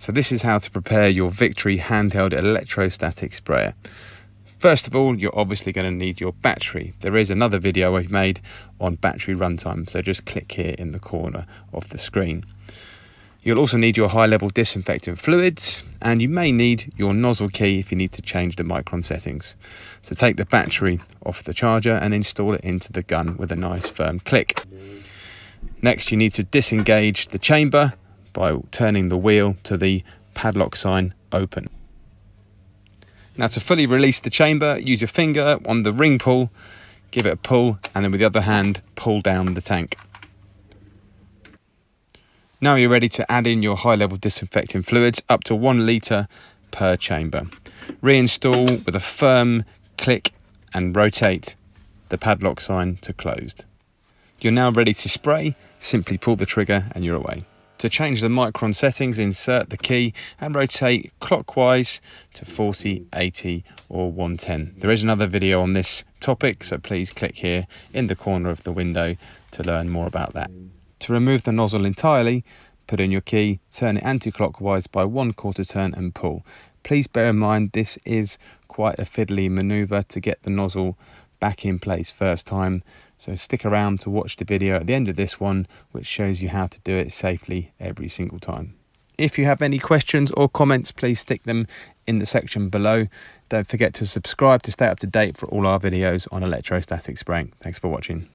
So this is how to prepare your Victory handheld electrostatic sprayer. First of all, you're obviously going to need your battery. There is another video I've made on battery runtime, so just click here in the corner of the screen. You'll also need your high-level disinfectant fluids, and you may need your nozzle key if you need to change the micron settings. So take the battery off the charger and install it into the gun with a nice firm click. Next, you need to disengage the chamber by turning the wheel to the padlock sign open. Now, to fully release the chamber, use your finger on the ring pull, give it a pull, and then with the other hand pull down the tank. Now you're ready to add in your high-level disinfecting fluids up to 1 litre per chamber. Reinstall with a firm click and rotate the padlock sign to closed. You're now ready to spray. Simply pull the trigger and you're away. To change the micron settings, insert the key and rotate clockwise to 40, 80 or 110. There is another video on this topic, so please click here in the corner of the window to learn more about that. To remove the nozzle entirely, put in your key, turn it anti-clockwise by 1/4 turn and pull. Please bear in mind this is quite a fiddly manoeuvre to get the nozzle back in place first time, so stick around to watch the video at the end of this one, which shows you how to do it safely every single time. If you have any questions or comments, please stick them in the section below. Don't forget to subscribe to stay up to date for all our videos on electrostatic spraying. Thanks for watching.